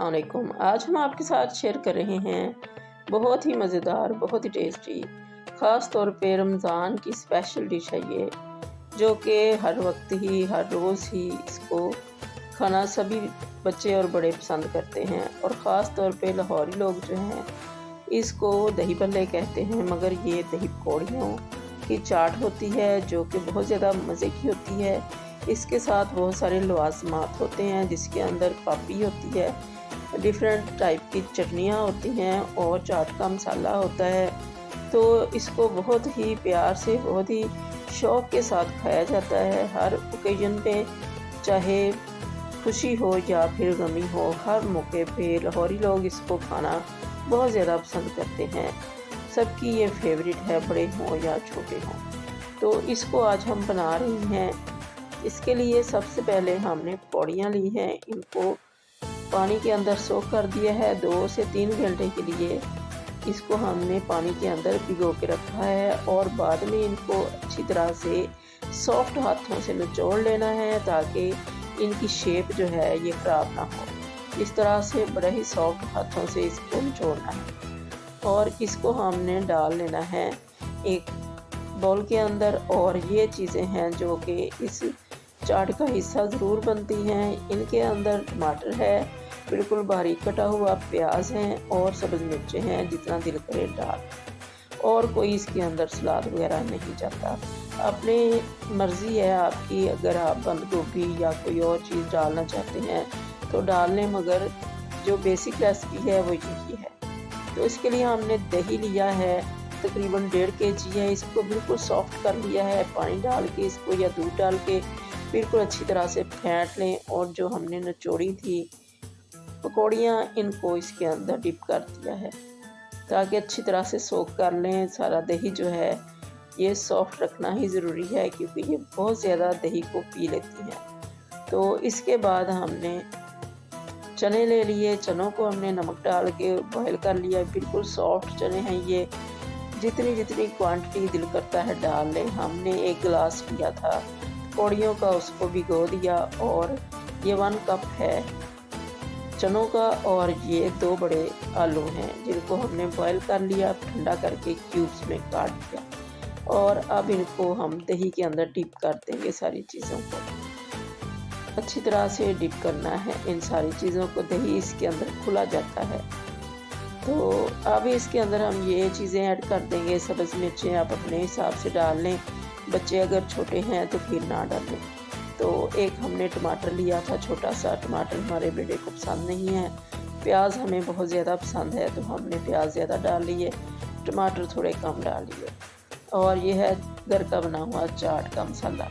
अस्सलाम वालेकुम। आज हम आपके साथ शेयर कर रहे हैं बहुत ही मज़ेदार, बहुत ही टेस्टी, ख़ास तौर पे रमज़ान की स्पेशल डिश है ये, जो कि हर वक्त ही हर रोज़ ही इसको खाना सभी बच्चे और बड़े पसंद करते हैं। और ख़ास तौर पे लाहौरी लोग जो हैं इसको दही भल्ले कहते हैं, मगर ये दही पकौड़ियों की चाट होती है जो कि बहुत ज़्यादा मज़े की होती है। इसके साथ बहुत सारे लवाज़मात होते हैं जिसके अंदर पापड़ी होती है, डिफरेंट टाइप की चटनियाँ होती हैं और चाट का मसाला होता है। तो इसको बहुत ही प्यार से, बहुत ही शौक़ के साथ खाया जाता है हर ओकेजन पे, चाहे खुशी हो या फिर गमी हो, हर मौके पे लाहौरी लोग इसको खाना बहुत ज़्यादा पसंद करते हैं। सबकी ये फेवरेट है, बड़े हों या छोटे हों। तो इसको आज हम बना रहे हैं। इसके लिए सबसे पहले हमने पकौड़ियाँ ली हैं, इनको पानी के अंदर सोख कर दिया है 2 से 3 घंटे के लिए। इसको हमने पानी के अंदर भिगो के रखा है और बाद में इनको अच्छी तरह से सॉफ्ट हाथों से निचोड़ लेना है ताकि इनकी शेप जो है ये ख़राब ना हो। इस तरह से बड़े ही सॉफ्ट हाथों से इसको निचोड़ना है और इसको हमने डाल लेना है एक बाउल के अंदर। और ये चीज़ें हैं जो कि इस चाट का हिस्सा ज़रूर बनती हैं। इनके अंदर टमाटर है, बिल्कुल बारीक कटा हुआ प्याज है और सब्ज़ मिर्चें हैं, जितना दिल करे डाल। और कोई इसके अंदर सलाद वगैरह नहीं जाता। अपनी मर्ज़ी है आपकी, अगर आप बंद गोभी या कोई और चीज़ डालना चाहते हैं तो डाल लें, मगर जो बेसिक रेसिपी है वो यही है। तो इसके लिए हमने दही लिया है, तकरीबन 1.5 kg है। इसको बिल्कुल सॉफ्ट कर लिया है, पानी डाल के इसको या दूध डाल के बिल्कुल अच्छी तरह से फेंट लें। और जो हमने निचोड़ी थी पकौड़ियाँ, इनको इसके अंदर डिप कर दिया है ताकि अच्छी तरह से सोख कर लें। सारा दही जो है ये सॉफ्ट रखना ही ज़रूरी है क्योंकि ये बहुत ज़्यादा दही को पी लेती हैं। तो इसके बाद हमने चने ले लिए, चनों को हमने नमक डाल के बॉयल कर लिया। बिल्कुल सॉफ्ट चने हैं ये, जितनी जितनी क्वांटिटी दिल करता है डाल लें। हमने 1 गिलास लिया था पकौड़ियों का, उसको भिगो दिया। और ये 1 कप है चनों का और ये 2 बड़े आलू हैं जिनको हमने बॉयल कर लिया, ठंडा करके क्यूब्स में काट दिया। और अब इनको हम दही के अंदर डिप कर देंगे। सारी चीज़ों को अच्छी तरह से डिप करना है, इन सारी चीज़ों को। दही इसके अंदर खुला जाता है। तो अब इसके अंदर हम ये चीज़ें ऐड कर देंगे। सब्ज़ मिर्चें आप अपने हिसाब से डाल लें, बच्चे अगर छोटे हैं तो फिर ना डालें। तो एक हमने टमाटर लिया था, छोटा सा टमाटर हमारे बेटे को पसंद नहीं है। प्याज हमें बहुत ज़्यादा पसंद है तो हमने प्याज ज़्यादा डाल लिए, टमाटर थोड़े कम डाल लिए। और ये है घर का बना हुआ चाट का मसाला,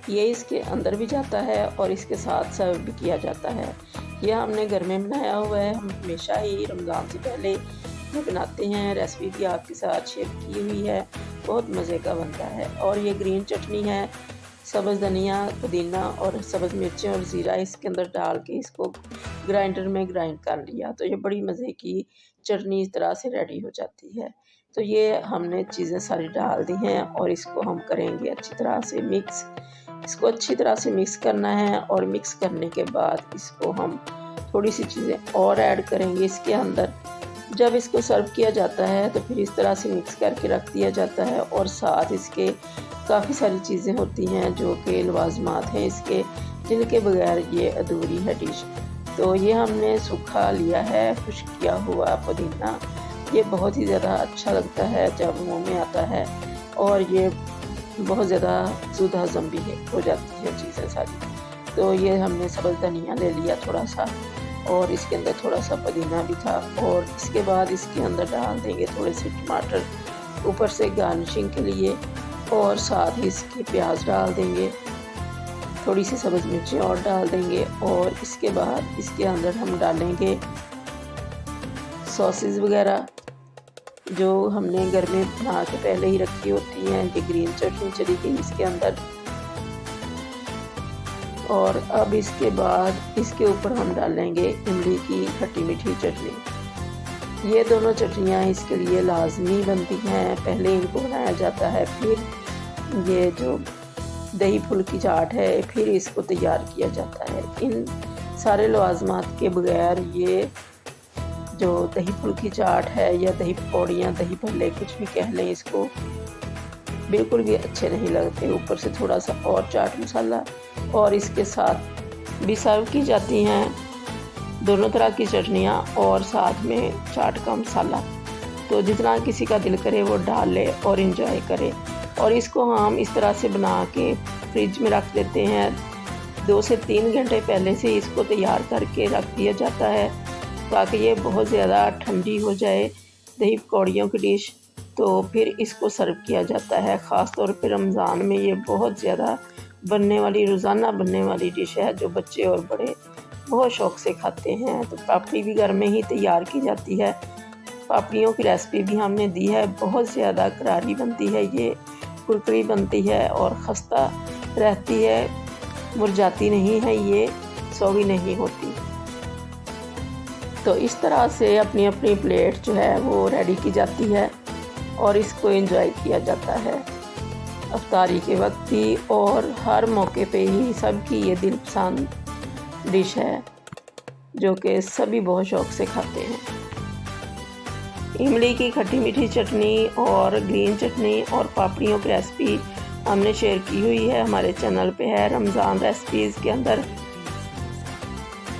ये इसके अंदर भी जाता है और इसके साथ सर्व भी किया जाता है। ये हमने घर में बनाया हुआ है, हम हमेशा ही रमज़ान से पहले ये बनाते हैं। रेसिपी भी आपके साथ शेयर की हुई है, बहुत मज़े का बनता है। और ये ग्रीन चटनी है, सब्ज़ धनिया, पुदीना और सब्ज़ मिर्चें और ज़ीरा इसके अंदर डाल के इसको ग्राइंडर में ग्राइंड कर लिया तो ये बड़ी मज़े की चटनी इस तरह से रेडी हो जाती है। तो ये हमने चीज़ें सारी डाल दी हैं और इसको हम करेंगे अच्छी तरह से मिक्स। इसको अच्छी तरह से मिक्स करना है और मिक्स करने के बाद इसको हम थोड़ी सी चीज़ें और ऐड करेंगे इसके अंदर। जब इसको सर्व किया जाता है तो फिर इस तरह से मिक्स करके रख दिया जाता है। और साथ इसके काफ़ी सारी चीज़ें होती हैं जो कि लवाज़मात हैं इसके, जिनके बगैर ये अधूरी है डिश। तो ये हमने सूखा लिया है, खुश्क किया हुआ पुदीना। ये बहुत ही ज़्यादा अच्छा लगता है जब मुँह में आता है और ये बहुत ज़्यादा ज़ुद हज़म भी हो जाती है चीज़ें सारी। तो ये हमने सब्ज़ धनिया ले लिया थोड़ा सा और इसके अंदर थोड़ा सा पुदीना भी था। और इसके बाद इसके अंदर डाल देंगे थोड़े से टमाटर ऊपर से गार्निशिंग के लिए। और साथ ही इसके प्याज डाल देंगे, थोड़ी सी सब्ज़ मिर्चें और डाल देंगे। और इसके बाद इसके अंदर हम डालेंगे सॉसेस वगैरह जो हमने घर में बना के पहले ही रखी होती हैं। ये ग्रीन चटनी चली गई इसके अंदर। और अब इसके बाद इसके ऊपर हम डालेंगे इमली की खट्टी मीठी चटनी। ये दोनों चटनियाँ इसके लिए लाजमी बनती हैं, पहले इनको बनाया जाता है, फिर ये जो दही फुल की चाट है फिर इसको तैयार किया जाता है। इन सारे लवाजमात के बगैर ये जो दही फुल्की चाट है या दही पकौड़ियाँ, दही भल्ले, कुछ भी कह लें इसको, बिल्कुल भी अच्छे नहीं लगते। ऊपर से थोड़ा सा और चाट मसाला और इसके साथ भी सर्व की जाती हैं दोनों तरह की चटनियाँ और साथ में चाट का मसाला। तो जितना किसी का दिल करे वो डाल ले और इन्जॉय करे। और इसको हम इस तरह से बना के फ्रिज में रख देते हैं। 2 से 3 घंटे पहले से इसको तैयार करके रख दिया जाता है ताकि ये बहुत ज़्यादा ठंडी हो जाए दही पकौड़ियों की डिश। तो फिर इसको सर्व किया जाता है। ख़ास तौर पे रमज़ान में ये बहुत ज़्यादा बनने वाली, रोज़ाना बनने वाली डिश है जो बच्चे और बड़े बहुत शौक़ से खाते हैं। तो पापड़ी भी घर में ही तैयार की जाती है। पापड़ियों की रेसिपी भी हमने दी है। बहुत ज़्यादा करारी बनती है, ये कुरकुरी बनती है और खस्ता रहती है, मुरझाती नहीं है, ये सौगी नहीं होती। तो इस तरह से अपनी अपनी प्लेट जो है वो रेडी की जाती है और इसको एंजॉय किया जाता है अफ्तारी के वक्त भी और हर मौके पे ही। सबकी ये दिलपसंद डिश है जो कि सभी बहुत शौक़ से खाते हैं। इमली की खट्टी मीठी चटनी और ग्रीन चटनी और पापड़ियों की रेसिपी हमने शेयर की हुई है, हमारे चैनल पे है रमज़ान रेसिपीज़ के अंदर।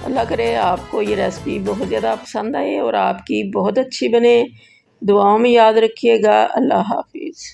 अल्लाह करे आपको ये रेसिपी बहुत ज़्यादा पसंद आए और आपकी बहुत अच्छी बने। दुआओं में याद रखिएगा। अल्लाह हाफिज़।